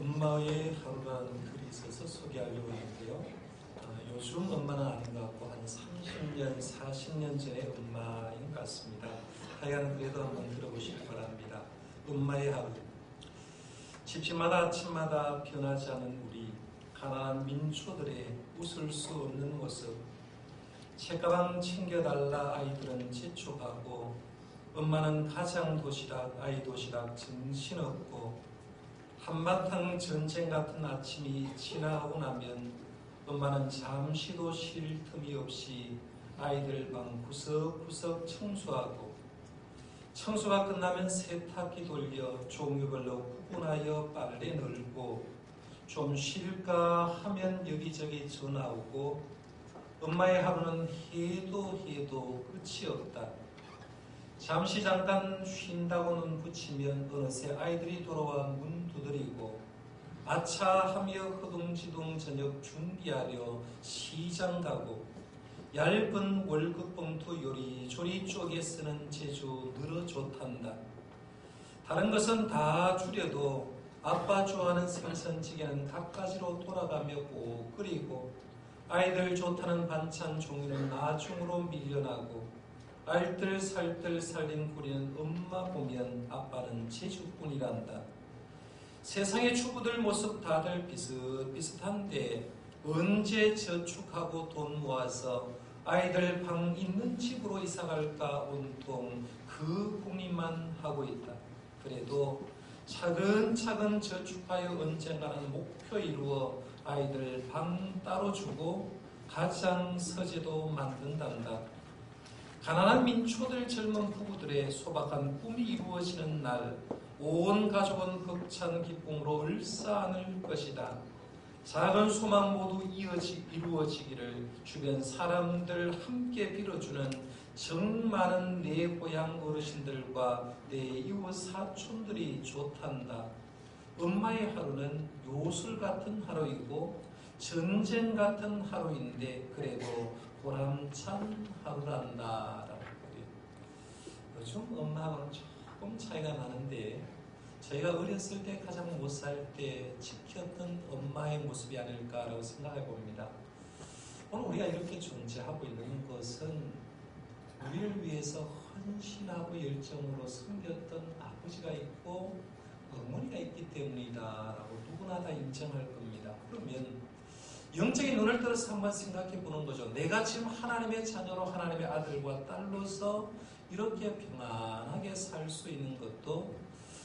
엄마의 하루라는 글이 있어서 소개하려고 하는데요. 요즘 엄마는 아닌 것 같고 한 30년, 40년 전의 엄마인 것 같습니다. 하여간 그래도 한번 들어보시기 바랍니다. 엄마의 하루. 집집마다 아침마다 변하지 않은 우리 가난한 민초들의 웃을 수 없는 모습. 책가방 챙겨달라 아이들은 재촉하고 엄마는 가장 도시락, 아이 도시락 정신없고 한바탕 전쟁 같은 아침이 지나고 나면 엄마는 잠시도 쉴 틈이 없이 아이들 방 구석구석 청소하고 청소가 끝나면 세탁기 돌려 종류별로 구분하여 빨래 널고 좀 쉴까 하면 여기저기 전화 오고 엄마의 하루는 해도 끝이 없다. 잠시 잠깐 쉰다고는 붙이면 어느새 아이들이 돌아와 문 두드리고 아차 하며 허둥지둥 저녁 준비하려 시장 가고 얇은 월급 봉투 요리조리 쪼개 쓰는 재주 늘어 좋단다. 다른 것은 다 줄여도 아빠 좋아하는 생선찌개는 갖가지로 돌아가며 꼭 끓이고 아이들 좋다는 반찬 종류는 나중으로 밀려나고 알뜰살뜰 살림 꾸리는 엄마 보면 아빠는 재주뿐이란다. 세상의 주부들 모습 다들 비슷비슷한데 언제 저축하고 돈 모아서 아이들 방 있는 집으로 이사갈까 온통 그 고민만 하고 있다. 그래도 차근차근 저축하여 언젠가는 목표 이루어 아이들 방 따로 주고 가장 서재도 만든단다. 가난한 민초들 젊은 부부들의 소박한 꿈이 이루어지는 날 온 가족은 벅찬 기쁨으로 얼싸안을 것이다. 작은 소망 모두 이루어지기를 주변 사람들 함께 빌어주는 정 많은 내 고향 어르신들과 내 이웃 사촌들이 좋단다. 엄마의 하루는 요술 같은 하루이고 전쟁 같은 하루인데 그래도 보람찬 하루란다. 요즘 엄마하고는 조금 차이가 나는데 저희가 어렸을 때 가장 못 살 때 지켰던 엄마의 모습이 아닐까라고 생각해 봅니다. 오늘 우리가 이렇게 존재하고 있는 것은 우리를 위해서 헌신하고 열정으로 섬겼던 아버지가 있고 어머니가 있기 때문이다라고 누구나 다 인정할 겁니다. 그러면 영적인 눈을 들어서 한번 생각해 보는 거죠. 내가 지금 하나님의 자녀로 하나님의 아들과 딸로서 이렇게 평안하게 살 수 있는 것도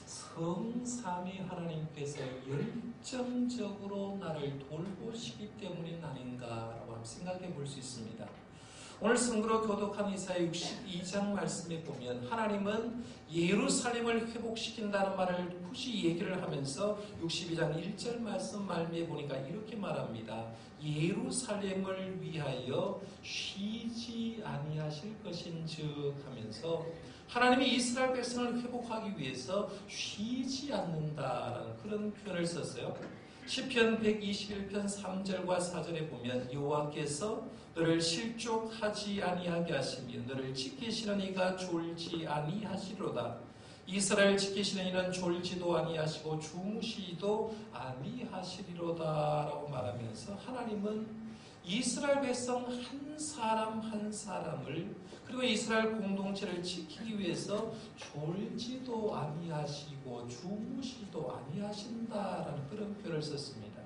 성삼위 하나님께서 열정적으로 나를 돌보시기 때문이 아닌가라고 한번 생각해 볼 수 있습니다. 오늘 성도로 교독한 이사야 62장 말씀에 보면 하나님은 예루살렘을 회복시킨다는 말을 굳이 얘기를 하면서 62장 1절 말씀 말미에 보니까 이렇게 말합니다. 예루살렘을 위하여 쉬지 아니하실 것인즉 하면서 하나님이 이스라엘 백성을 회복하기 위해서 쉬지 않는다라는 그런 표현을 썼어요. 시편 121편 3절과 4절에 보면 여호와께서 너를 실족하지 아니하게 하시며 너를 지키시는 이가 졸지 아니하시리로다. 이스라엘 지키시는 이는 졸지도 아니하시고 주무시지도 아니하시리로다 라고 말하면서 하나님은 이스라엘 백성 한 사람 한 사람을 그리고 이스라엘 공동체를 지키기 위해서 졸지도 아니하시고 주무시지도 아니하신다라는 그런 표현을 썼습니다.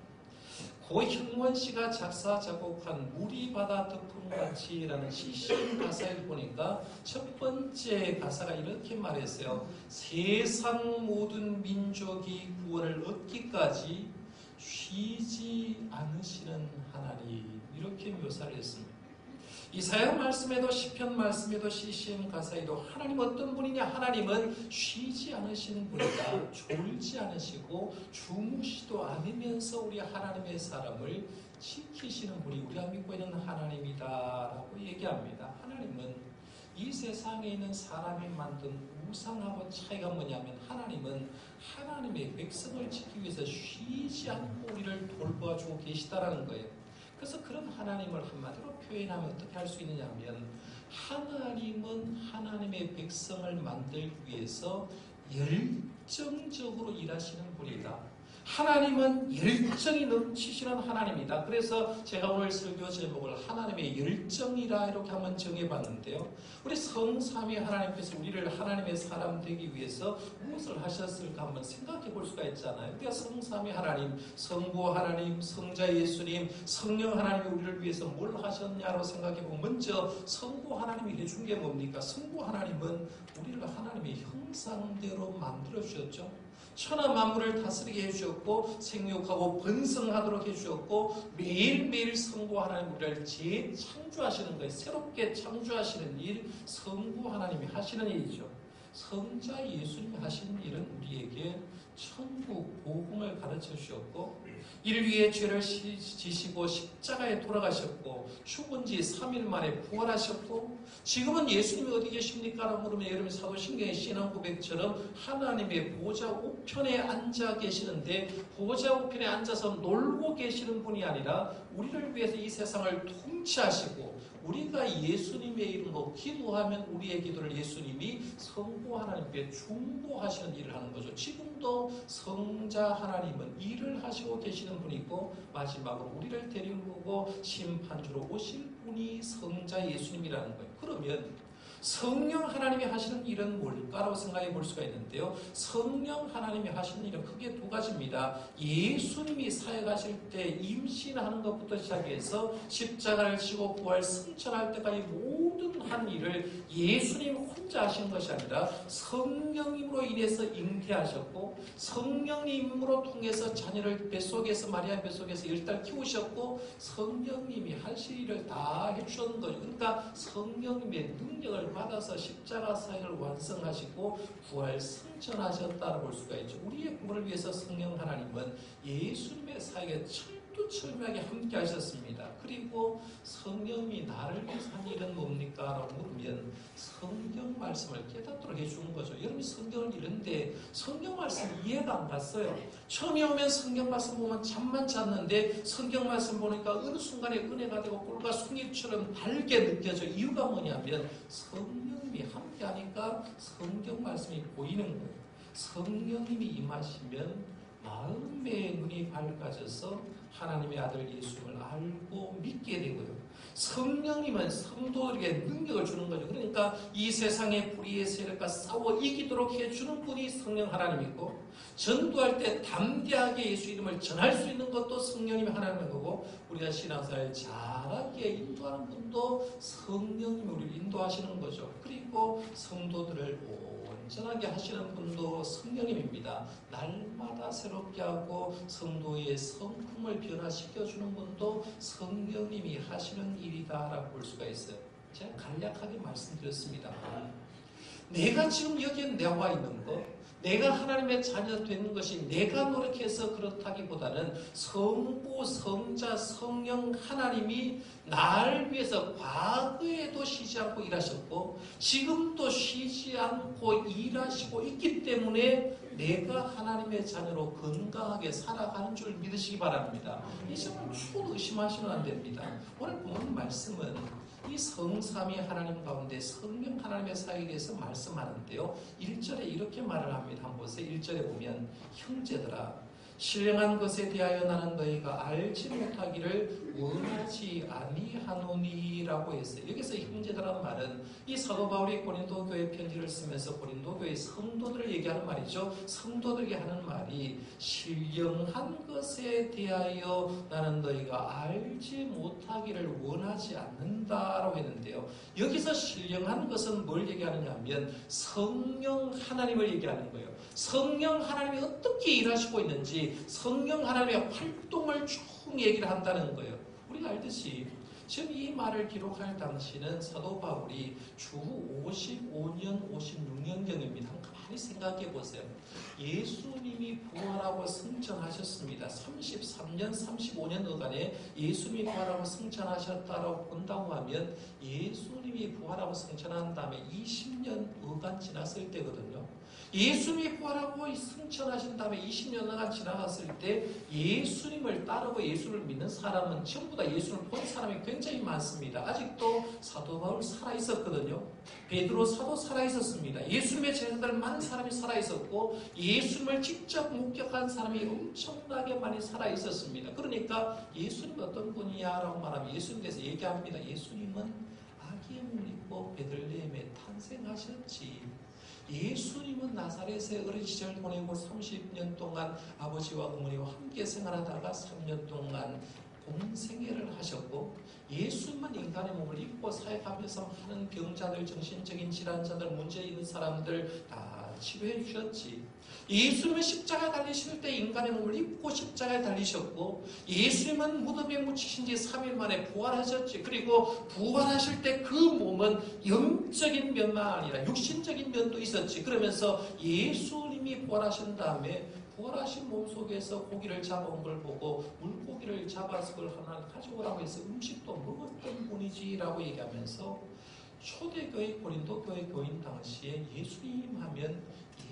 고형원 씨가 작사 작곡한 물이 바다 덮음같이라는 CCM 가사를 보니까 첫 번째 가사가 이렇게 말했어요. 세상 모든 민족이 구원을 얻기까지 쉬지 않으시는 하나님, 이렇게 묘사를 했습니다. 이사야 말씀에도 시편 말씀에도 CCM 가사에도 하나님 어떤 분이냐? 하나님은 쉬지 않으시는 분이다. 졸지 않으시고 주무시도 않으면서 우리 하나님의 사람을 지키시는 분이 우리가 믿고 있는 하나님이다 라고 얘기합니다. 하나님은 이 세상에 있는 사람이 만든 우상하고 차이가 뭐냐면 하나님은 하나님의 백성을 지키기 위해서 쉬지 않고 우리를 돌봐주고 계시다라는 거예요. 그래서 그런 하나님을 한마디로 표현하면 어떻게 할 수 있느냐 하면 하나님은 하나님의 백성을 만들기 위해서 열정적으로 일하시는 분이다. 하나님은 열정이 넘치시는 하나님이다. 그래서 제가 오늘 설교 제목을 하나님의 열정이라 이렇게 한번 정해봤는데요. 우리 성삼위 하나님께서 우리를 하나님의 사람 되기 위해서 무엇을 하셨을까 한번 생각해 볼 수가 있잖아요. 우리가 성삼위 하나님, 성부 하나님, 성자 예수님, 성령 하나님이 우리를 위해서 뭘 하셨냐로 생각해 보면 먼저 성부 하나님이 해준 게 뭡니까? 성부 하나님은 우리를 하나님의 형상대로 만들어 주셨죠. 천하 만물을 다스리게 해주셨고 생육하고 번성하도록 해주셨고 매일매일 성부 하나님 우리를 재창조하시는 거예요. 새롭게 창조하시는 일, 성부 하나님이 하시는 일이죠. 성자 예수님이 하시는 일은 우리에게 천국 복음을 가르쳐 주셨고 이를 위해 죄를 지시고 십자가에 돌아가셨고 죽은 지 3일 만에 부활하셨고 지금은 예수님이 어디 계십니까? 라고 물으면 여러분 사도신경의 신앙 고백처럼 하나님의 보좌 우편에 앉아 계시는데 보좌 우편에 앉아서 놀고 계시는 분이 아니라 우리를 위해서 이 세상을 통치하시고 우리가 예수님의 이름으로 기도하면 우리의 기도를 예수님이 성부 하나님께 중보하시는 일을 하는 거죠. 지금도 성자 하나님은 일을 하시고 계시는 분이고 마지막으로 우리를 데리고 심판주로 오실 분이 성자 예수님이라는 거예요. 그러면 성령 하나님이 하시는 일은 뭘까라고 생각해 볼 수가 있는데요. 성령 하나님이 하시는 일은 크게 두 가지입니다. 예수님이 사역하실 때 임신하는 것부터 시작해서 십자가를 지고 부활 승천할 때까지 모든 한 일을 예수님 혼자 하신 것이 아니라 성령님으로 인해서 잉태하셨고 성령님으로 통해서 자녀를 뱃속에서 마리아 뱃속에서 10달 키우셨고 성령님이 하실 일을 다 해주셨는 거죠. 그러니까 성령님의 능력을 받아서 십자가 사역을 완성하시고 부활 승천하셨다고 볼 수가 있죠. 우리의 구원을 위해서 성령 하나님은 예수님의 사역에 철두철미하게 함께 하셨습니다. 그리고 성령이 나를 위해서 한 일은 뭡니까? 라고 물으면 성경 말씀을 깨닫도록 해주는 거죠. 여러분이 성경을 읽는데 성경 말씀 이해가 안 갔어요. 처음에 오면 성경 말씀 보면 잠만 잤는데 성경 말씀 보니까 어느 순간에 은혜가 되고 꿀과 송이처럼 달게 느껴져. 이유가 뭐냐면 성령님이 함께 하니까 성경 말씀이 보이는 거예요. 성령님이 임하시면 마음의 눈이 밝아져서 하나님의 아들 예수님을 알고 믿게 되고요. 성령님은 성도에게 능력을 주는 거죠. 그러니까 이 세상의 불의의 세력과 싸워 이기도록 해주는 분이 성령 하나님이고 전도할 때 담대하게 예수 이름을 전할 수 있는 것도 성령님이 하나님인 거고 우리가 신앙생활 잘하게 인도하는 분도 성령님이 우리를 인도하시는 거죠. 그리고 성도들을 온전하게 하시는 분도 성령님입니다. 날마다 새롭게 하고 성도의 성품을 변화시켜주는 분도 성령님이 하시는 일이다라고 볼 수가 있어요. 제가 간략하게 말씀드렸습니다. 내가 지금 여기에 나와 있는 것, 내가 하나님의 자녀 되는 것이 내가 노력해서 그렇다기보다는 성부, 성자, 성령 하나님이 나를 위해서 과거에도 쉬지 않고 일하셨고 지금도 쉬지 않고 일하시고 있기 때문에 내가 하나님의 자녀로 건강하게 살아가는 줄 믿으시기 바랍니다. 이 점은 추도 의심하시면 안 됩니다. 오늘 본 말씀은 이 성삼위 하나님 가운데 성령 하나님의 사역에 대해서 말씀하는데요. 1절에 이렇게 말을 합니다. 한번 보세요. 1절에 보면 형제들아 신령한 것에 대하여 나는 너희가 알지 못하기를 원하지 아니하노니라고 했어요. 여기서 형제들라는 말은 이 사도 바울이 고린도 교회 편지를 쓰면서 고린도 교회 성도들을 얘기하는 말이죠. 성도들에게 하는 말이 신령한 것에 대하여 나는 너희가 알지 못하기를 원하지 않는다라고 했는데요. 여기서 신령한 것은 뭘 얘기하느냐 하면 성령 하나님을 얘기하는 거예요. 성령 하나님이 어떻게 일하시고 있는지 성령 하나님의 활동을 쭉 얘기를 한다는 거예요. 우리가 알듯이 지금 이 말을 기록할 당시는 사도 바울이 주후 55년, 56년경입니다. 가만히 생각해 보세요. 예수님이 부활하고 승천하셨습니다. 33년, 35년 어간에 예수님이 부활하고 승천하셨다고 본다고 하면 예수님이 부활하고 승천한 다음에 20년 어간 지났을 때거든요. 예수님이 부활하고 승천하신 다음에 20년간 지나갔을 때 예수님을 따르고 예수를 믿는 사람은 전부 다 예수를 본 사람이 굉장히 많습니다. 아직도 사도 바울 살아있었거든요. 베드로 사도 살아있었습니다. 예수님의 제자들 많은 사람이 살아있었고 예수님을 직접 목격한 사람이 엄청나게 많이 살아있었습니다. 그러니까 예수님은 어떤 분이야? 라고 말하면 예수님에 대해서 얘기합니다. 예수님은 아기의 몸을 입고 베들레헴에 탄생하셨지. 예수님은 나사렛에 어린 시절 보내고 30년 동안 아버지와 어머니와 함께 생활하다가 3년 동안 공생애를 하셨고 예수님은 인간의 몸을 입고 사역하면서 많은 병자들, 정신적인 질환자들, 문제 있는 사람들 다 치료해 주셨지. 예수님은 십자가에 달리실 때 인간의 몸을 입고 십자가에 달리셨고 예수님은 무덤에 묻히신 지 3일 만에 부활하셨지. 그리고 부활하실 때 그 몸은 영적인 면만 아니라 육신적인 면도 있었지. 그러면서 예수님이 부활하신 다음에 부활하신 몸 속에서 고기를 잡아온 걸 보고 물고기를 잡아서 그걸 하나 가져오라고 해서 음식도 먹었던 분이지라고 얘기하면서 초대교회 고린도 교회 교인 당시에 예수님 하면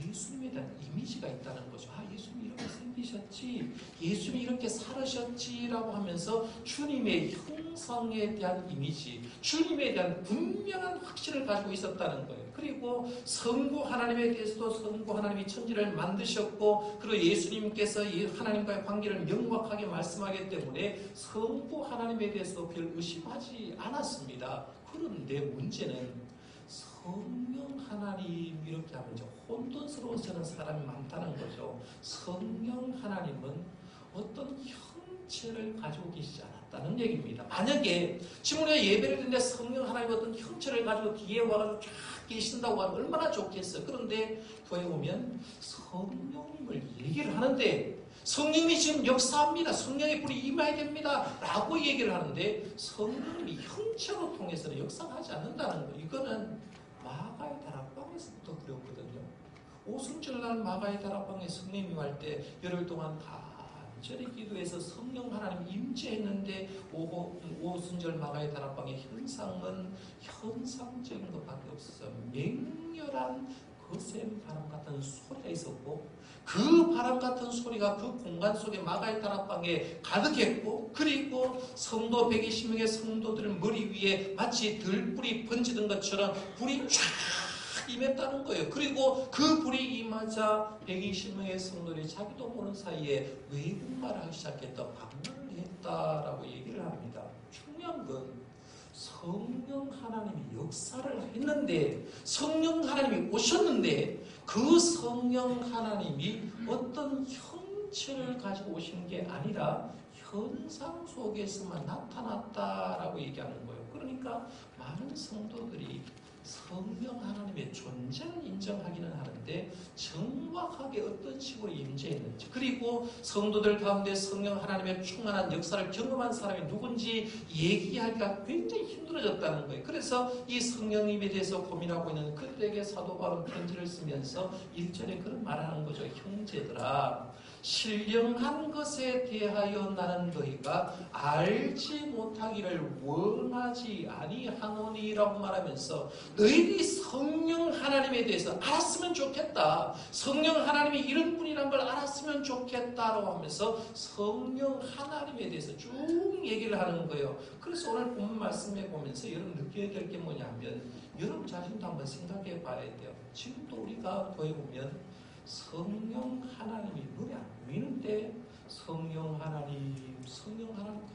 예수님에 대한 이미지가 있다는 거죠. 아, 예수님이 이렇게 생기셨지, 예수님이 이렇게 살으셨지라고 하면서 주님의 형상에 대한 이미지, 주님에 대한 분명한 확신을 가지고 있었다는 거예요. 그리고 성부 하나님에 대해서도 성부 하나님이 천지를 만드셨고 그리고 예수님께서 하나님과의 관계를 명확하게 말씀하기 때문에 성부 하나님에 대해서도 별 의심하지 않았습니다. 그런데 문제는 성령 하나님 이렇게 하면 이제 혼돈스러워지는 사람이 많다는 거죠. 성령 하나님은 어떤 형체를 가지고 계시지 않았다는 얘기입니다. 만약에 지금 우리가 예배를 드리는데 성령 하나님 어떤 형체를 가지고 뒤에 와서 쫙 계신다고 하면 얼마나 좋겠어요. 그런데 교회에 오면 성령님을 얘기를 하는데 성령이 지금 역사합니다. 성령의 불이 임해야 됩니다. 라고 얘기를 하는데 성령님이 형체로 통해서는 역사하지 않는다는 거예요. 이거는 마가의 다락방에서부터 그랬거든요. 오순절날 마가의 다락방에 성령님이 할 때 열흘 동안 간절히 기도해서 성령 하나님 임재했는데 오순절 마가의 다락방의 현상은 현상적인 것밖에 없었어요. 맹렬한 거센 바람 같은 소리가 있었고 그 바람 같은 소리가 그 공간 속에 마가의 다락방에 가득했고 그리고 성도 120명의 성도들 머리 위에 마치 들불이 번지던 것처럼 불이 쫙 임했다는 거예요. 그리고 그 불이 임하자 120명의 성도들이 자기도 모르는 사이에 외국말을 하기 시작했다. 방언을 했다라고 얘기를 합니다. 중요한 건 성령 하나님이 역사를 했는데 성령 하나님이 오셨는데 그 성령 하나님이 어떤 형체를 가지고 오시는 게 아니라 현상 속에서만 나타났다라고 얘기하는 거예요. 그러니까 많은 성도들이 성령 하나님의 존재를 인정하기는 하는데 정확하게 어떤 식으로 임재했는지 그리고 성도들 가운데 성령 하나님의 충만한 역사를 경험한 사람이 누군지 얘기하기가 굉장히 힘들어졌다는 거예요. 그래서 이 성령님에 대해서 고민하고 있는 그들에게 사도 바울은 편지를 쓰면서 1절에 그런 말을 하는 거죠. 형제들아, 신령한 것에 대하여 나는 너희가 알지 못하기를 원하지 아니하노니라고 말하면서 너희들이 성령 하나님에 대해서 알았으면 좋겠다. 성령 하나님이 이런 분이란 걸 알았으면 좋겠다라고 하면서 성령 하나님에 대해서 쭉 얘기를 하는 거예요. 그래서 오늘 본문 말씀에 보면서 여러분 느껴야 될 게 뭐냐면 여러분 자신도 한번 생각해 봐야 돼요. 지금도 우리가 교회 보면 성령 하나님이 눈에 안 보이는데 성령 하나님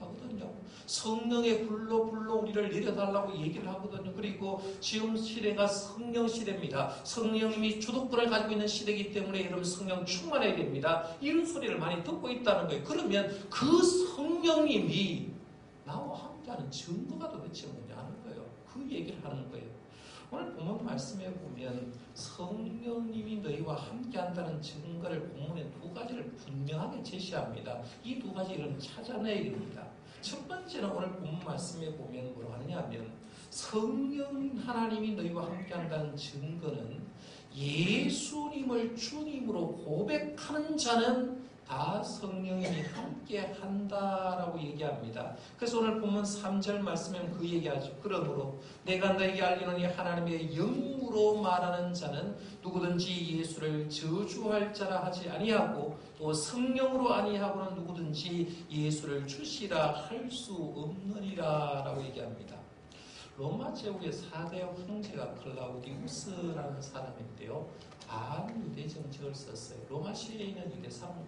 하거든요. 성령의 불로 우리를 내려달라고 얘기를 하거든요. 그리고 지금 시대가 성령 시대입니다. 성령님이 주도권을 가지고 있는 시대이기 때문에 여러분 성령 충만해야 됩니다. 이런 소리를 많이 듣고 있다는 거예요. 그러면 그 성령님이 나와 함께하는 증거가 도대체 뭐냐는 거예요. 그 얘기를 하는 거예요. 오늘 본문 말씀에 보면 성령님이 너희와 함께한다는 증거를 본문에 두 가지를 분명하게 제시합니다. 이 두 가지 여러분 찾아내야 됩니다. 첫 번째는 오늘 본문 말씀에 보면 뭐라고 하느냐면 성령 하나님이 너희와 함께한다는 증거는 예수님을 주님으로 고백하는 자는 다 성령님이 함께 한다라고 얘기합니다. 그래서 오늘 본문 3절 말씀에 그 얘기하죠. 그러므로 내가 너에게 알리노니 하나님의 영으로 말하는 자는 누구든지 예수를 저주할 자라 하지 아니하고 또 성령으로 아니하고는 누구든지 예수를 주시라 할 수 없느니라 라고 얘기합니다. 로마 제국의 4대 황제가 클라우디우스라는 사람인데요. 반유대 정책을 썼어요. 로마 시에 있는 유대사람을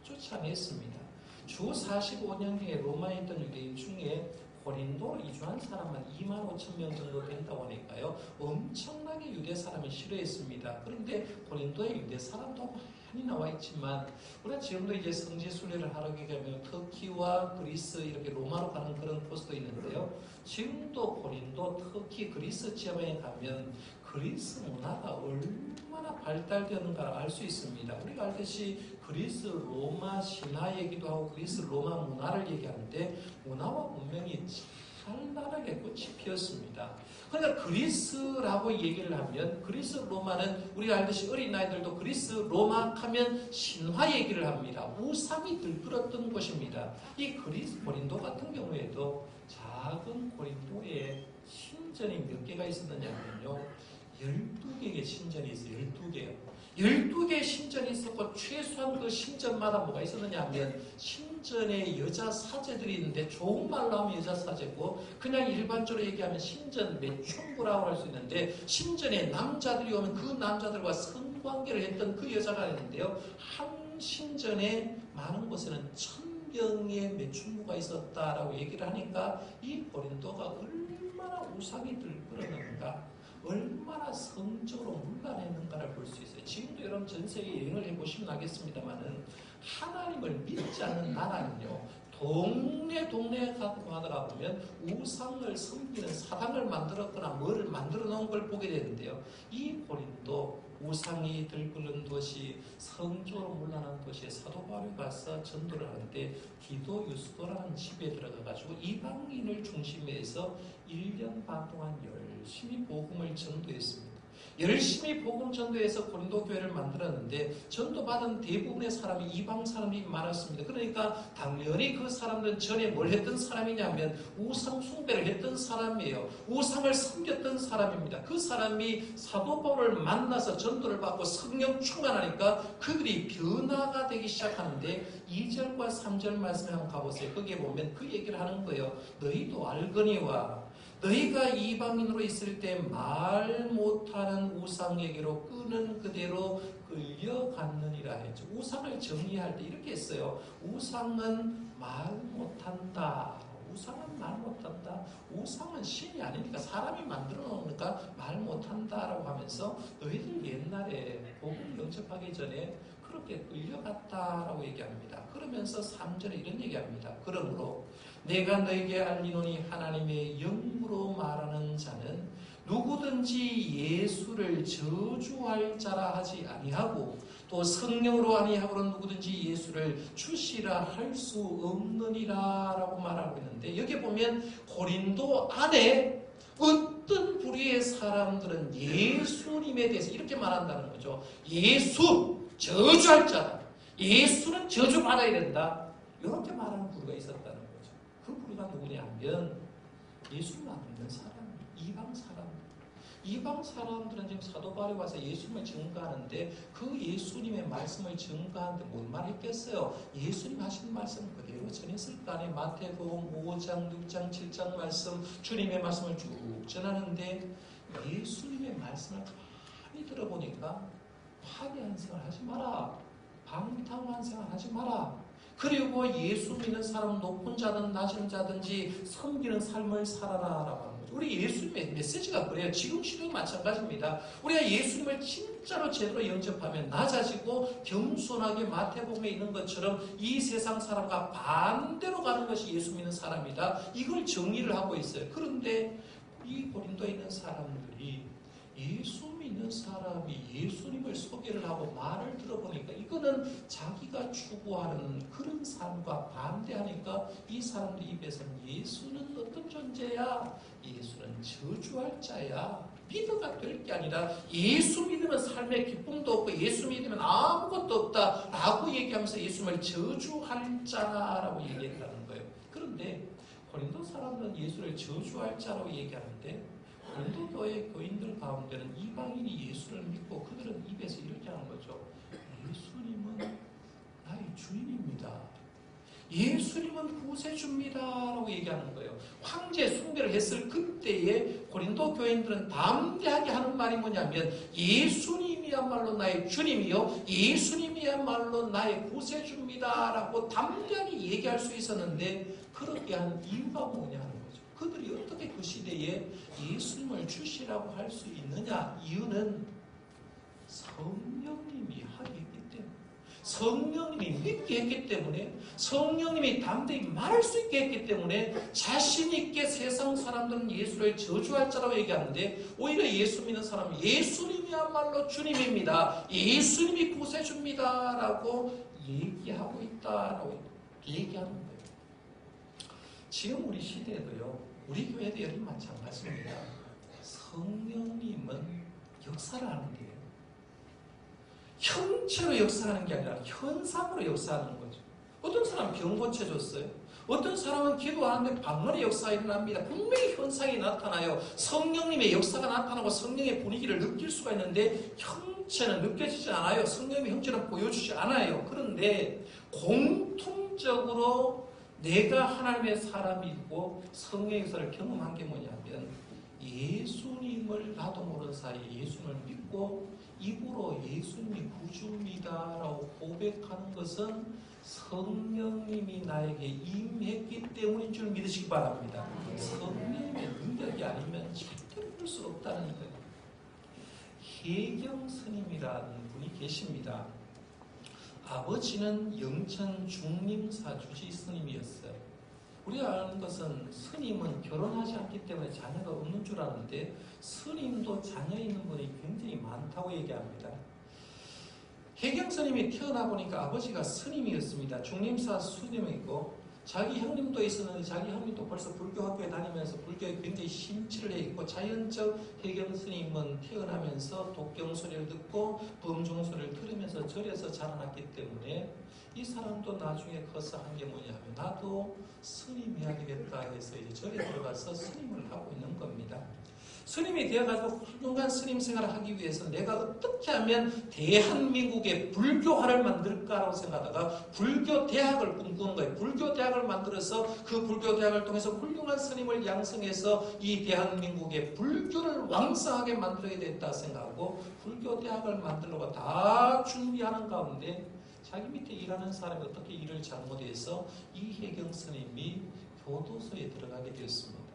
쫓아냈습니다. 주 45년경에 로마에 있던 유대인 중에 고린도로 이주한 사람만 2만 5천 명 정도 된다고 하니까요. 엄청나게 유대 사람이 싫어했습니다. 그런데 고린도에 유대 사람도 많이 나와 있지만 우리가 지금도 이제 성지 순례를 하러 가면 터키와 그리스 이렇게 로마로 가는 그런 코스도 있는데요. 지금도 고린도, 터키, 그리스 지역에 가면 그리스 문화가 얼마나 발달되었는가를 알 수 있습니다. 우리가 알듯이 그리스 로마 신화 얘기도 하고 그리스 로마 문화를 얘기하는데 문화와 문명이 찬란하게 꽃이 피었습니다. 그러니까 그리스라고 얘기를 하면 그리스 로마는 우리가 알듯이 어린아이들도 그리스 로마 하면 신화 얘기를 합니다. 우상이 들끓었던 곳입니다. 이 그리스 고린도 같은 경우에도 작은 고린도에 신전이 몇 개가 있었느냐면요. 12개의 신전이 있어요. 12개요. 12개의 신전이 있었고 최소한 그 신전마다 뭐가 있었느냐 하면 신전에 여자 사제들이 있는데 좋은 말로 하면 여자 사제고 그냥 일반적으로 얘기하면 신전 매춘부라고 할 수 있는데 신전에 남자들이 오면 그 남자들과 성관계를 했던 그 여자가 있는데요. 한 신전에 많은 곳에는 1000명의 매춘부가 있었다라고 얘기를 하니까 이 고린도가 얼마나 우상이 들끓었는가 얼마나 성적으로 문란했는가를 볼 수 있어요. 지금도 여러분 전 세계 여행을 해보시면 알겠습니다만은 하나님을 믿지 않는 나라는요. 동네에 가다가 보면 우상을 섬기는 사당을 만들었거나 뭐를 만들어 놓은 걸 보게 되는데요. 이 고린도 우상이 들끓는 도시, 성적으로 문란한 도시에 사도 바울이 가서 전도를 하는데 기도 유스도라는 집에 들어가가지고 이방인을 중심으로 해서 1년 반 동안 열심히 복음을 전도했습니다. 열심히 복음 전도해서 고린도 교회를 만들었는데 전도받은 대부분의 사람이 이방 사람이 많았습니다. 그러니까 당연히 그 사람들은 전에 뭘 했던 사람이냐면 우상 숭배를 했던 사람이에요. 우상을 섬겼던 사람입니다. 그 사람이 사도 바울을 만나서 전도를 받고 성령 충만하니까 그들이 변화가 되기 시작하는데 2절과 3절 말씀에 한번 가보세요. 거기에 보면 그 얘기를 하는 거예요. 너희도 알거니와 너희가 이방인으로 있을 때 말 못하는 우상에게로 끄는 그대로 끌려갔느니라 했죠. 우상을 정리할 때 이렇게 했어요. 우상은 말 못한다. 우상은 말 못한다. 우상은 신이 아니니까 사람이 만들어 놓으니까 말 못한다라고 하면서 너희들 옛날에 복음 영접하기 전에 그렇게 끌려갔다라고 얘기합니다. 그러면서 3절에 이런 얘기합니다. 그러므로 내가 너에게 알리노니 하나님의 영으로 말하는 자는 누구든지 예수를 저주할 자라 하지 아니하고 또 성령으로 아니하고는 누구든지 예수를 주시라 할 수 없느니라 라고 말하고 있는데 여기 보면 고린도 안에 어떤 부류의 사람들은 예수님에 대해서 이렇게 말한다는 거죠. 예수 저주할 자다. 예수는 저주받아야 된다. 이렇게 말하는 부류가 있었다는 거죠. 그 부류가 누구냐 하면 예수를 안 믿는 사람, 이방 사람. 이방 사람들은 지금 사도 바울이 와서 예수님을 증거하는데 그 예수님의 말씀을 증거하는데 뭔 말 했겠어요? 예수님 하신 말씀 그대로 전했을 거 아니에요. 마태복음 5장, 6장, 7장 말씀 주님의 말씀을 쭉 전하는데 예수님의 말씀을 많이 들어보니까 파괴한 생활 하지 마라. 방탕한 생활 하지 마라. 그리고 예수 믿는 사람 높은 자든 낮은 자든지 섬기는 삶을 살아라라고 하는 거죠. 우리 예수님의 메시지가 그래요. 지금 시대도 마찬가지입니다. 우리가 예수님을 진짜로 제대로 영접하면 낮아지고 겸손하게 마태복음에 있는 것처럼 이 세상 사람과 반대로 가는 것이 예수 믿는 사람이다. 이걸 정의를 하고 있어요. 그런데 이 고린도에 있는 사람들이 예수 믿는 사람이 예수님을 소개를 하고 말을 들어보니까 이거는 자기가 추구하는 그런 삶과 반대하니까 이 사람들 입에서는 예수는 어떤 존재야? 예수는 저주할 자야. 리더가 될 게 아니라 예수 믿으면 삶의 기쁨도 없고 예수 믿으면 아무것도 없다라고 얘기하면서 예수님을 저주할 자라고 얘기했다는 거예요. 그런데 고린도 사람들은 예수를 저주할 자라고 얘기하는데 고린도 교회 교인들 가운데는 이방인이 예수를 믿고 그들은 입에서 이렇게 하는 거죠. 예수님은 나의 주인입니다. 예수님은 구세주입니다 라고 얘기하는 거예요. 황제 숭배를 했을 그때에 고린도 교인들은 담대하게 하는 말이 뭐냐면 예수님이야말로 나의 주님이요 예수님이야말로 나의 구세주입니다 라고 담대하게 얘기할 수 있었는데 그렇게 한 이유가 뭐냐는 거죠. 그들이 어떻게 그 시대에 예수님을 주시라고 할 수 있느냐. 이유는 성령님이 하게 했기 때문에, 성령님이 믿게 했기 때문에, 성령님이 담대히 말할 수 있게 했기 때문에 자신 있게 세상 사람들은 예수를 저주할 자라고 얘기하는데 오히려 예수 믿는 사람은 예수님이야말로 주님입니다. 예수님이 구세주입니다 라고 얘기하고 있다라고 얘기하는 거예요. 지금 우리 시대에도요, 우리 교회도 여기 마찬가지입니다. 성령님은 역사를 하는 거예요. 형체로 역사하는 게 아니라 현상으로 역사하는 거죠. 어떤 사람은 병 고쳐줬어요. 어떤 사람은 기도하는데 방언의 역사가 일어납니다. 분명히 현상이 나타나요. 성령님의 역사가 나타나고 성령의 분위기를 느낄 수가 있는데 형체는 느껴지지 않아요. 성령님의 형체는 보여주지 않아요. 그런데 공통적으로 내가 하나님의 사람이고 성령의 역사를 경험한 게 뭐냐면 예수님을 나도 모르는 사이에 예수님을 믿고 입으로 예수님이 구주입니다라고 고백하는 것은 성령님이 나에게 임했기 때문인 줄 믿으시기 바랍니다. 성령님의 능력이 아니면 절대로 볼 수 없다는 거예요. 해경 스님이라는 분이 계십니다. 아버지는 영천 중림사주지 스님이었어요. 우리가 아는 것은 스님은 결혼하지 않기 때문에 자녀가 없는 줄 아는데 스님도 자녀 있는 분이 굉장히 많다고 얘기합니다. 해경 스님이 태어나 보니까 아버지가 스님이었습니다. 중림사 스님이고 자기 형님도 있었는데 자기 형님도 벌써 불교학교에 다니면서 불교에 굉장히 심취를 해 있고 자연적 해경 스님은 태어나면서 독경 소리를 듣고 범중 소리를 들으면서 절에서 자라났기 때문에 이 사람도 나중에 커서 한 게 뭐냐면 나도 스님 해야 되겠다 해서 이제 절에 들어가서 스님을 하고 있는 겁니다. 스님이 되어가지고 훌륭한 스님 생활을 하기 위해서 내가 어떻게 하면 대한민국의 불교화를 만들까라고 생각하다가 불교대학을 꿈꾸는 거예요. 불교대학을 만들어서 그 불교대학을 통해서 훌륭한 스님을 양성해서 이 대한민국의 불교를 왕성하게 만들어야 됐다 생각하고 불교대학을 만들려고 다 준비하는 가운데 자기 밑에 일하는 사람이 어떻게 일을 잘못해서 이혜경 스님이 교도소에 들어가게 되었습니다.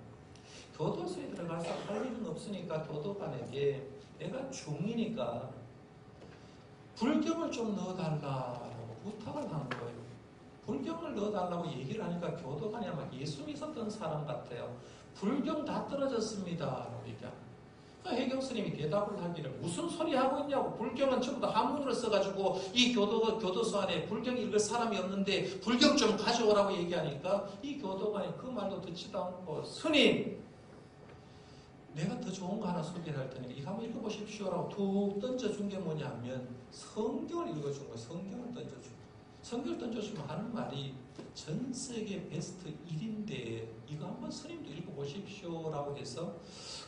교도소에 들어가서 할 일은 없으니까 교도관에게 내가 중이니까 불경을 좀 넣어달라고 부탁을 하는 거예요. 불경을 넣어달라고 얘기를 하니까 교도관이 아마 예수 믿었던 사람 같아요. 불경 다 떨어졌습니다 라고 얘기합니다. 해경 스님이 대답을 하기를 무슨 소리 하고 있냐고. 불경은 전부 다 한문으로 써가지고 이 교도소 안에 불경 읽을 사람이 없는데 불경 좀 가져오라고 얘기하니까 이 교도관이 그 말도 듣지도 않고 스님 내가 더 좋은 거 하나 소개할 테니까 이거 한번 읽어보십시오라고 툭 던져준 게 뭐냐면 성경을 읽어준 거예요. 성경을 던져준 거예요. 성경을 던져주면 하는 말이 전 세계 베스트 1인데 이거 한번 스님도 읽어보십시오라고 해서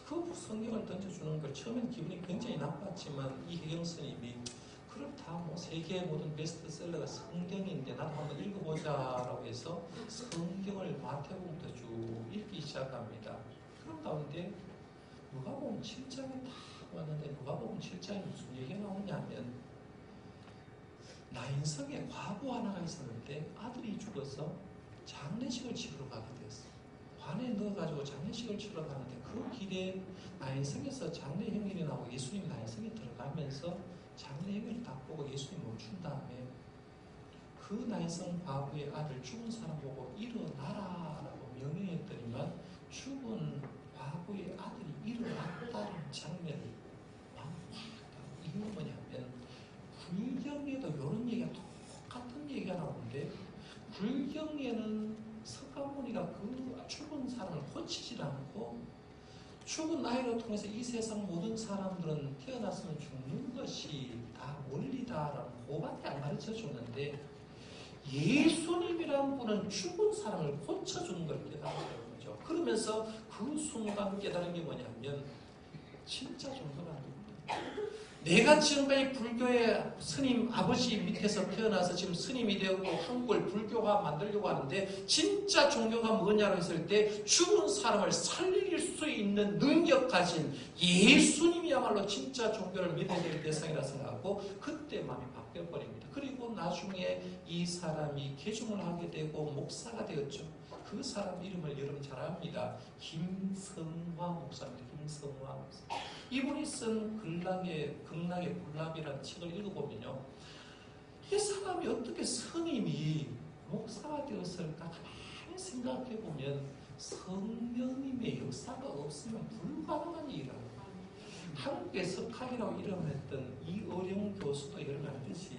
그 성경을 던져주는 걸 처음엔 기분이 굉장히 나빴지만 이혜경 스님이 그렇다 뭐 세계의 모든 베스트셀러가 성경인데 나도 한번 읽어보자라고 해서 성경을 마태복음부터 쭉 읽기 시작합니다. 그런 가운데 누가복음 7장에 다 왔는데 누가복음 7장에 무슨 얘기가 나오냐면 나인성에 과부 하나가 있었는데 아들이 죽어서 장례식을 치르러 가게 됐어요. 관에 넣어가지고 장례식을 치러 가는데 그 길에 나인성에서 장례 행렬이 나오고 예수님이 나인성에 들어가면서 장례 행렬을 딱 보고 예수님 멈춘 다음에 그 나인성 과부의 아들 죽은 사람 보고 일어나라라고 명령했더니만 죽은 과부의 아들이 일어났다는 장면을 완벽하다. 이유는 뭐냐면 불경에도 이런 얘기가 똑같은 얘기가 나오는데 불경에는 석가모니가 그 죽은 사람을 고치질 않고 죽은 아이를 통해서 이 세상 모든 사람들은 태어났으면 죽는 것이 다 원리다라는 고밖에 안 가르쳐 줬는데 예수님이란 분은 죽은 사람을 고쳐주는 걸 깨달은 거죠. 그러면서 그 순간 깨달은 게 뭐냐면 진짜 종교가 아닙니다. 내가 지금까지 불교의 스님 아버지 밑에서 태어나서 지금 스님이 되었고 한국을 불교화 만들려고 하는데 진짜 종교가 뭐냐고 했을 때 죽은 사람을 살릴 수 있는 능력 가진 예수님이야말로 진짜 종교를 믿어야 될 대상이라 생각하고 그때 마음이 바뀌어버립니다. 그리고 나중에 이 사람이 개종을 하게 되고 목사가 되었죠. 그 사람 이름을 여러분 잘 압니다. 김성화 목사입니다. 김성화 목사. 이분이 쓴 극락의 불납이라는 책을 읽어보면요. 이 사람이 어떻게 스님이 목사가 되었을까 가만히 생각해보면 성령님의 역사가 없으면 불가능한 일이라고. 한국의 석학이라고 이름했던 이어령 교수도 여러분 알듯이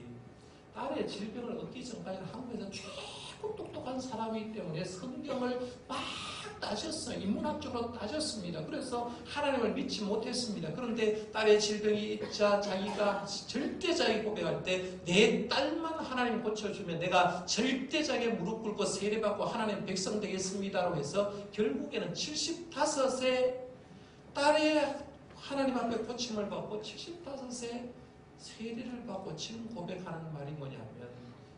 딸의 질병을 얻기 전까지 한국에서 최고 똑똑한 사람이기 때문에 성경을 막 따졌어요. 인문학적으로 따졌습니다. 그래서 하나님을 믿지 못했습니다. 그런데 딸의 질병이 있자 자기가 절대자에게 고백할 때 내 딸만 하나님 고쳐주면 내가 절대자에게 무릎 꿇고 세례받고 하나님 백성 되겠습니다라고 해서 결국에는 75세 딸의 하나님 앞에 고침을 받고 75세 세례를 받고 지금 고백하는 말이 뭐냐면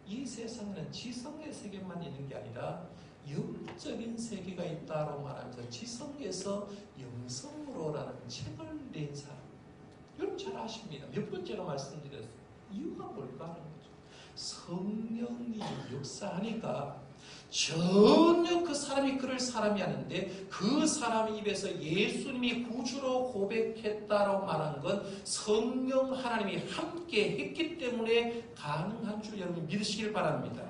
이 세상에는 지성의 세계만 있는 게 아니라 영적인 세계가 있다고 말하면서 지성에서 영성으로라는 책을 낸 사람. 여러분 잘 아십니다. 몇 번째로 말씀드렸어요. 이유가 뭘까 하는 거죠. 성령이 역사하니까 전혀 그 사람이 그럴 사람이 아닌데 그 사람 입에서 예수님이 구주로 고백했다라고 말한 건 성령 하나님이 함께 했기 때문에 가능한 줄 여러분 믿으시길 바랍니다.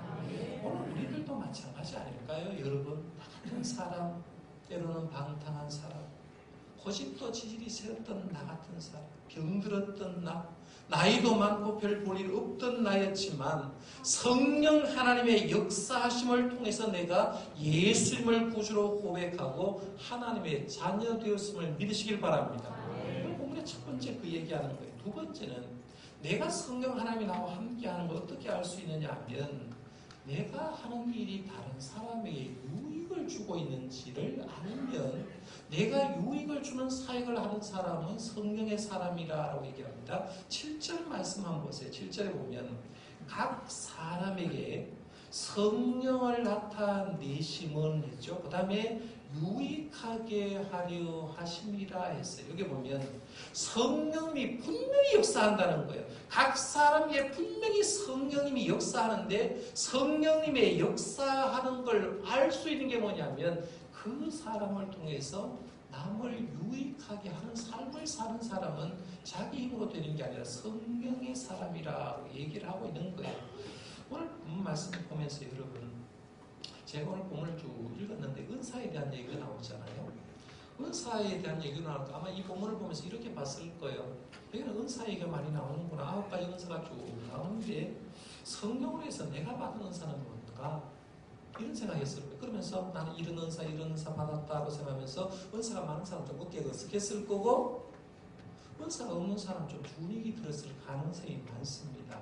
오늘 우리들도 마찬가지 아닐까요? 여러분 같은 사람, 때로는 방탕한 사람, 고집도 지질이 세웠던 나 같은 사람, 병들었던 나이도 많고 별 볼 일 없던 나였지만 성령 하나님의 역사하심을 통해서 내가 예수님을 구주로 고백하고 하나님의 자녀 되었음을 믿으시길 바랍니다. 오늘 본문의 첫 번째 그 얘기하는 거예요. 두 번째는 내가 성령 하나님이 나와 함께하는 걸 어떻게 알 수 있느냐 하면 내가 하는 일이 다른 사람에게 유익을 주고 있는지를 알면 내가 유익을 주는 사역을 하는 사람은 성령의 사람이라고 얘기합니다. 7절 말씀 한번 보세요. 7절에 보면 각 사람에게 성령을 나타내심은 했죠. 그 다음에 유익하게 하려 하심이라 했어요. 여기 보면 성령님이 분명히 역사한다는 거예요. 각 사람에게 분명히 성령님이 역사하는데 성령님의 역사하는 걸 알 수 있는 게 뭐냐면 그 사람을 통해서 남을 유익하게 하는 삶을 사는 사람은 자기 힘으로 되는 게 아니라 성령의 사람이라고 얘기를 하고 있는 거예요. 오늘 말씀을 보면서 여러분 제가 오늘 본문을 쭉 읽었는데 은사에 대한 얘기가 나오잖아요. 은사에 대한 얘기가 나올 때 아마 이 본문을 보면서 이렇게 봤을 거예요. 여기는 은사 얘기가 많이 나오는구나. 9가지 은사가 쭉 나오는데 성령으로 해서 내가 받은 은사는 뭔가 이런 생각했을 거예요. 그러면서 나는 이런 은사 받았다고 생각하면서 은사가 많은 사람 좀 어깨가 으쓱했을 거고 은사가 없는 사람 좀 분위기 들었을 가능성이 많습니다.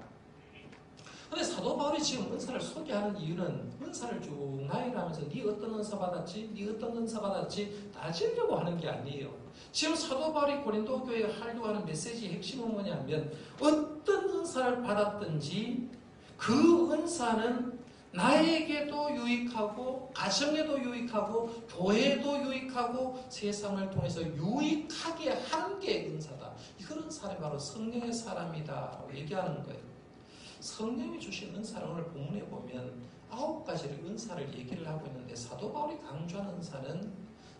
근데 사도 바울이 지금 은사를 소개하는 이유는 은사를 쭉 나열하면서 네 어떤 은사 받았지? 네 어떤 은사 받았지? 따지려고 하는 게 아니에요. 지금 사도 바울이 고린도 교회가 하려고 하는 메시지의 핵심은 뭐냐면 어떤 은사를 받았든지 그 은사는 나에게도 유익하고 가정에도 유익하고 교회에도 유익하고 세상을 통해서 유익하게 하는 게 은사다. 그런 사람이 바로 성령의 사람이다 얘기하는 거예요. 성령이 주신 은사를 오늘 본문에 보면 9가지의 은사를 얘기를 하고 있는데 사도 바울이 강조하는 은사는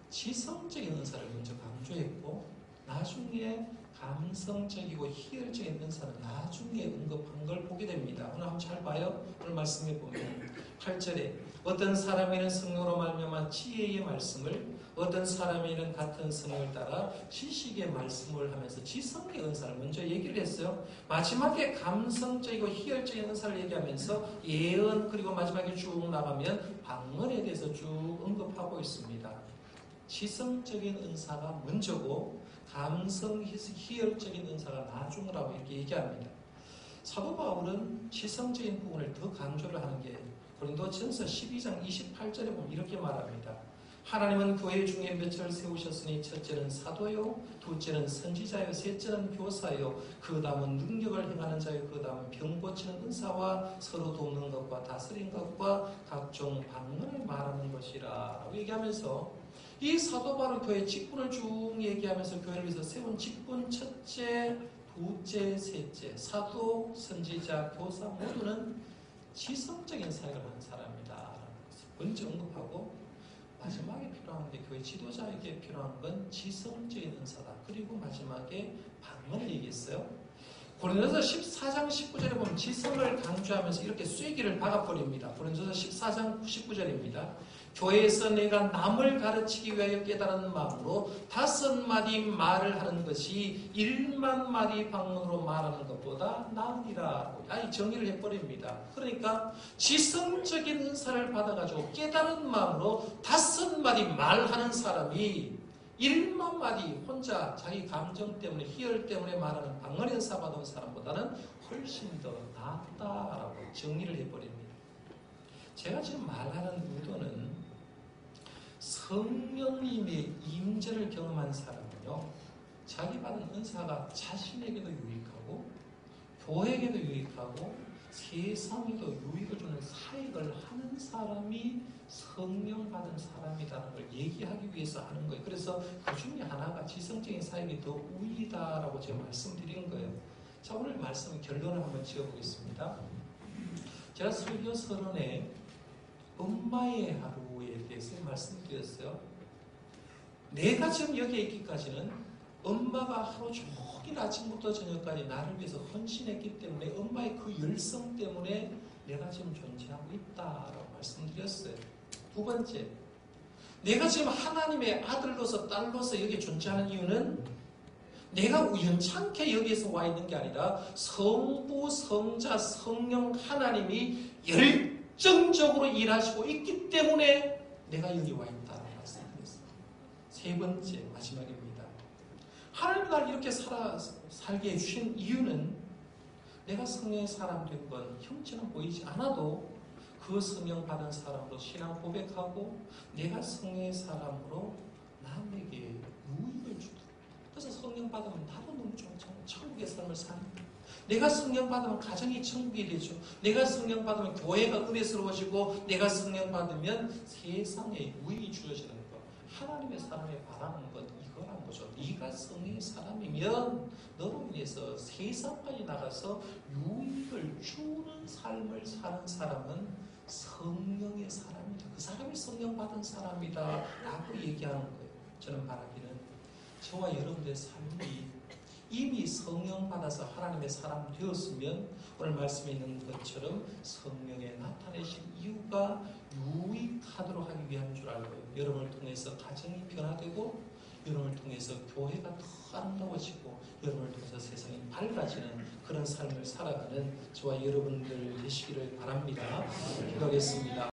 지성적인 은사를 먼저 강조했고 나중에 감성적이고 희열적인 은사는 나중에 언급한 걸 보게 됩니다. 오늘 한번 잘 봐요. 오늘 말씀해 보면 8절에 어떤 사람에는 성령으로 말미암아 지혜의 말씀을 어떤 사람에는 같은 성령을 따라 지식의 말씀을 하면서 지성의 은사를 먼저 얘기를 했어요. 마지막에 감성적이고 희열적인 은사를 얘기하면서 예언 그리고 마지막에 쭉 나가면 방언에 대해서 쭉 언급하고 있습니다. 지성적인 은사가 먼저고 감성 희열적인 은사가 나중이라고 이렇게 얘기합니다. 사도 바울은 지성적인 부분을 더 강조를 하는 게 고린도전서 12장 28절에 보면 이렇게 말합니다. 하나님은 교회 중에 몇을 세우셨으니 첫째는 사도요, 둘째는 선지자요, 셋째는 교사요, 그 다음은 능력을 행하는 자요, 그 다음은 병 고치는 은사와 서로 돕는 것과 다스린 것과 각종 방언을 말하는 것이라 라고 얘기하면서 이 사도 바울은 교회 직분을 쭉 얘기하면서 교회를 위해서 세운 직분 첫째, 둘째, 셋째, 사도, 선지자, 교사 모두는 지성적인 사역을 하는 사람이다 라는 것을 먼저 언급하고 마지막에 필요한 게 교회 지도자에게 필요한 건 지성적인 은사다. 그리고 마지막에 방언을 얘기했어요. 고린도서 14장 19절에 보면 지성을 강조하면서 이렇게 쐐기를 박아버립니다. 고린도서 14장 19절입니다. 교회에서 내가 남을 가르치기 위하여 깨달은 마음으로 5마디 말을 하는 것이 1만 마디 방언으로 말하는 것보다 나으니라. 아니 정리를 해버립니다. 그러니까 지성적인 은사를 받아가지고 깨달은 마음으로 5마디 말하는 사람이 1만 마디 혼자 자기 감정 때문에 희열 때문에 말하는 방언 은사 받은 사람보다는 훨씬 더 낫다라고 정리를 해버립니다. 제가 지금 말하는 의도는 성령님의 임재를 경험한 사람은요, 자기 받은 은사가 자신에게도 유익하고 교회에게도 유익하고 세상에도 유익을 주는 사역을 하는 사람이 성령 받은 사람이라는 걸 얘기하기 위해서 하는 거예요. 그래서 그 중에 하나가 지성적인 사역이 더 우위다라고 제가 말씀드린 거예요. 자, 오늘 말씀 결론을 한번 지어보겠습니다. 제가 설교 서론에 엄마의 하루에 대해서 말씀드렸어요. 내가 지금 여기에 있기까지는 엄마가 하루 종일 아침부터 저녁까지 나를 위해서 헌신했기 때문에 엄마의 그 열성 때문에 내가 지금 존재하고 있다라고 말씀드렸어요. 두 번째, 내가 지금 하나님의 아들로서 딸로서 여기에 존재하는 이유는 내가 우연찮게 여기에서 와 있는 게 아니라 성부, 성자, 성령 하나님이 열정적으로 일하시고 있기 때문에 내가 여기 와 있다라고 말씀드렸어요. 세 번째, 마지막입니다. 하나님 날 이렇게 살게 해주신 이유는 내가 성령의 사람 된 건 형체는 보이지 않아도 그 성령 받은 사람으로 신앙 고백하고 내가 성령의 사람으로 남에게 유익을 주도록. 그래서 성령 받으면 나도 너무 좋잖아요. 천국의 삶을 사는 거예요. 내가 성령 받으면 가정이 천국이 되죠. 내가 성령 받으면 교회가 은혜스러워지고 내가 성령 받으면 세상에 유익이 주어지는 거. 하나님의 사람이 바라는 것 이거란 거죠. 네가 성령의 사람이면 너로 인해서 세상까지 나가서 유익을 주는 삶을 사는 사람은 성령의 사람이다. 그 사람이 성령 받은 사람이다 라고 얘기하는 거예요. 저는 바라기는 저와 여러분들의 삶이 이미 성령 받아서 하나님의 사람 되었으면 오늘 말씀에 있는 것처럼 성령에 나타내신 이유가 유익하도록 하기 위한 줄 알고요. 여러분을 통해서 가정이 변화되고 여러분을 통해서 교회가 더 아름다워지고 여러분을 통해서 세상이 밝아지는 그런 삶을 살아가는 저와 여러분들 되시기를 바랍니다. 기도하겠습니다.